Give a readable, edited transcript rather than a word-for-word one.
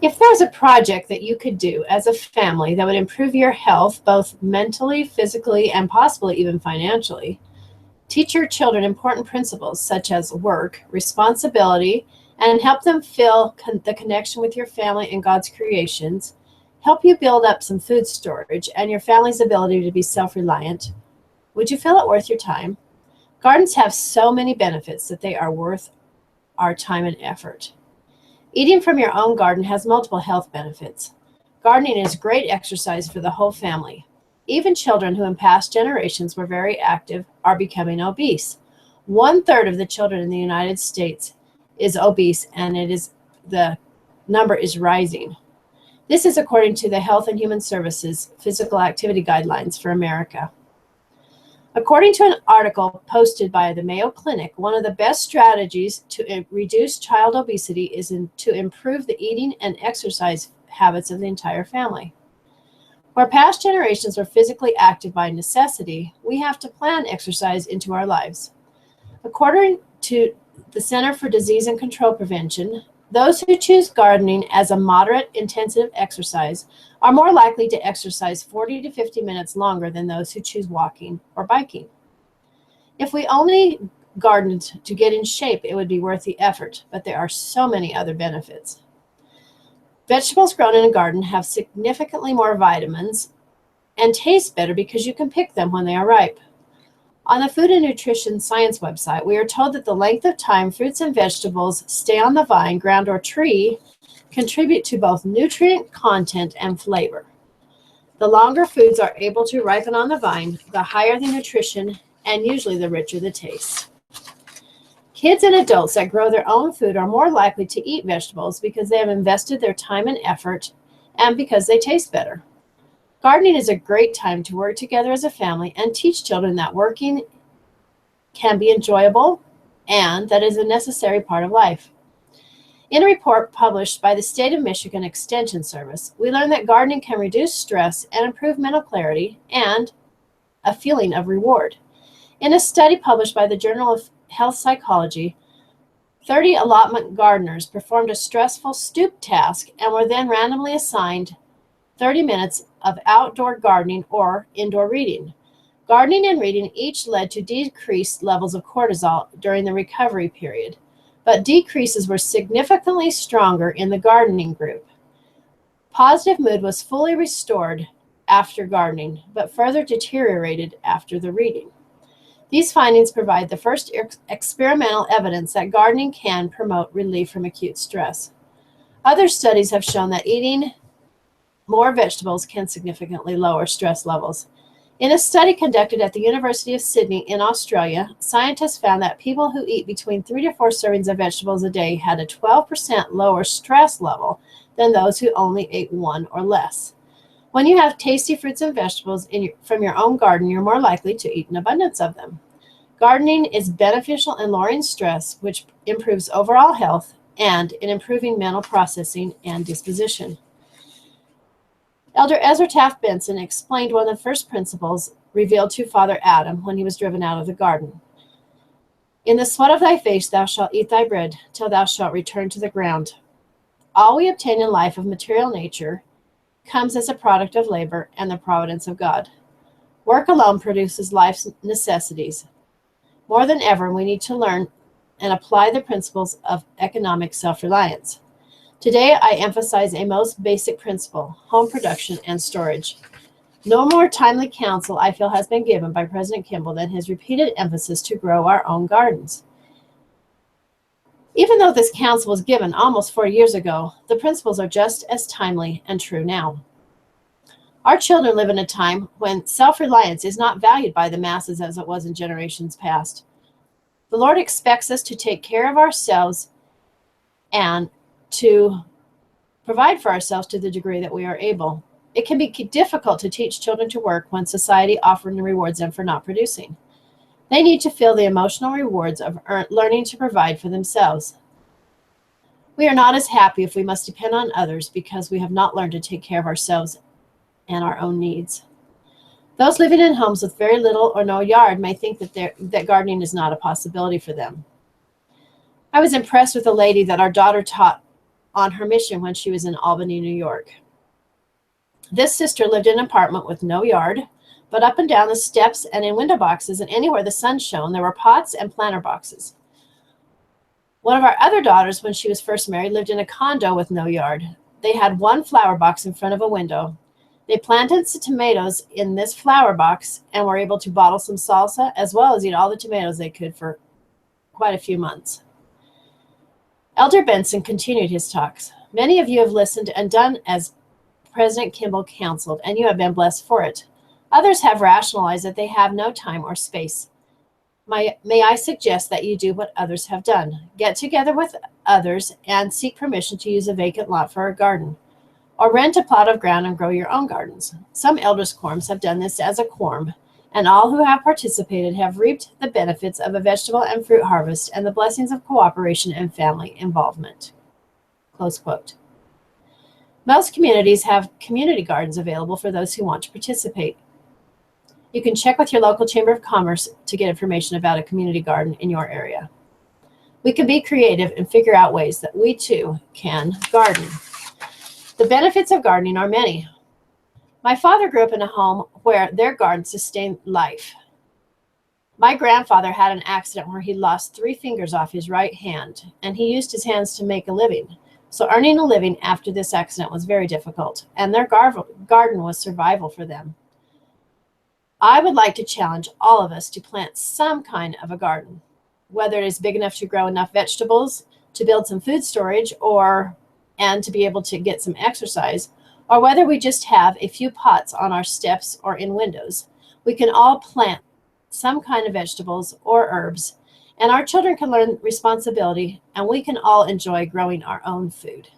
If there's a project that you could do as a family that would improve your health, both mentally, physically, and possibly even financially, teach your children important principles such as work, responsibility, and help them feel the connection with your family and God's creations, help you build up some food storage and your family's ability to be self-reliant, would you feel it worth your time? Gardens have so many benefits that they are worth our time and effort. Eating from your own garden has multiple health benefits. Gardening is great exercise for the whole family. Even children who in past generations were very active are becoming obese. 1/3 of the children in the United States is obese, and the number is rising. This is according to the Health and Human Services Physical Activity Guidelines for America. According to an article posted by the Mayo Clinic, one of the best strategies to reduce child obesity is to improve the eating and exercise habits of the entire family. Where past generations were physically active by necessity, we have to plan exercise into our lives. According to the Center for Disease and Control Prevention, those who choose gardening as a moderate intensive exercise are more likely to exercise 40 to 50 minutes longer than those who choose walking or biking. If we only gardened to get in shape, it would be worth the effort, but there are so many other benefits. Vegetables grown in a garden have significantly more vitamins and taste better because you can pick them when they are ripe. On the Food and Nutrition Science website, we are told that the length of time fruits and vegetables stay on the vine, ground, or tree contribute to both nutrient content and flavor. The longer foods are able to ripen on the vine, the higher the nutrition and usually the richer the taste. Kids and adults that grow their own food are more likely to eat vegetables because they have invested their time and effort and because they taste better. Gardening is a great time to work together as a family and teach children that working can be enjoyable and that is a necessary part of life. In a report published by the State of Michigan Extension Service, we learned that gardening can reduce stress and improve mental clarity and a feeling of reward. In a study published by the Journal of Health Psychology, 30 allotment gardeners performed a stressful stoop task and were then randomly assigned 30 minutes of outdoor gardening or indoor reading. Gardening and reading each led to decreased levels of cortisol during the recovery period, but decreases were significantly stronger in the gardening group. Positive mood was fully restored after gardening, but further deteriorated after the reading. These findings provide the first experimental evidence that gardening can promote relief from acute stress. Other studies have shown that eating more vegetables can significantly lower stress levels. In a study conducted at the University of Sydney in Australia, scientists found that people who eat between 3 to 4 servings of vegetables a day had a 12% lower stress level than those who only ate 1 or less. When you have tasty fruits and vegetables from your own garden, you're more likely to eat an abundance of them. Gardening is beneficial in lowering stress, which improves overall health, and in improving mental processing and disposition. Elder Ezra Taft Benson explained one of the first principles revealed to Father Adam when he was driven out of the garden. In the sweat of thy face thou shalt eat thy bread, till thou shalt return to the ground. All we obtain in life of material nature comes as a product of labor and the providence of God. Work alone produces life's necessities. More than ever, we need to learn and apply the principles of economic self-reliance. Today, I emphasize a most basic principle: home production and storage. No more timely counsel, I feel, has been given by President Kimball than his repeated emphasis to grow our own gardens. Even though this counsel was given almost 4 years ago, the principles are just as timely and true now. Our children live in a time when self-reliance is not valued by the masses as it was in generations past. The Lord expects us to take care of ourselves and to provide for ourselves to the degree that we are able. It can be difficult to teach children to work when society often rewards them for not producing. They need to feel the emotional rewards of learning to provide for themselves. We are not as happy if we must depend on others because we have not learned to take care of ourselves and our own needs. Those living in homes with very little or no yard may think that gardening is not a possibility for them. I was impressed with a lady that our daughter taught on her mission when she was in Albany, New York. This sister lived in an apartment with no yard, but up and down the steps and in window boxes and anywhere the sun shone, there were pots and planter boxes. One of our other daughters, when she was first married, lived in a condo with no yard. They had one flower box in front of a window. They planted some tomatoes in this flower box and were able to bottle some salsa as well as eat all the tomatoes they could for quite a few months. Elder Benson continued his talks. Many of you have listened and done as President Kimball counseled, and you have been blessed for it. Others have rationalized that they have no time or space. May I suggest that you do what others have done? Get together with others and seek permission to use a vacant lot for a garden, or rent a plot of ground and grow your own gardens. Some elders' quorums have done this as a quorum, and all who have participated have reaped the benefits of a vegetable and fruit harvest and the blessings of cooperation and family involvement. Close quote. Most communities have community gardens available for those who want to participate. You can check with your local Chamber of Commerce to get information about a community garden in your area. We can be creative and figure out ways that we too can garden. The benefits of gardening are many. My father grew up in a home where their garden sustained life. My grandfather had an accident where he lost 3 fingers off his right hand, and he used his hands to make a living. So earning a living after this accident was very difficult, and their garden was survival for them. I would like to challenge all of us to plant some kind of a garden, whether it is big enough to grow enough vegetables, to build some food storage, and to be able to get some exercise, or whether we just have a few pots on our steps or in windows. We can all plant some kind of vegetables or herbs, and our children can learn responsibility, and we can all enjoy growing our own food.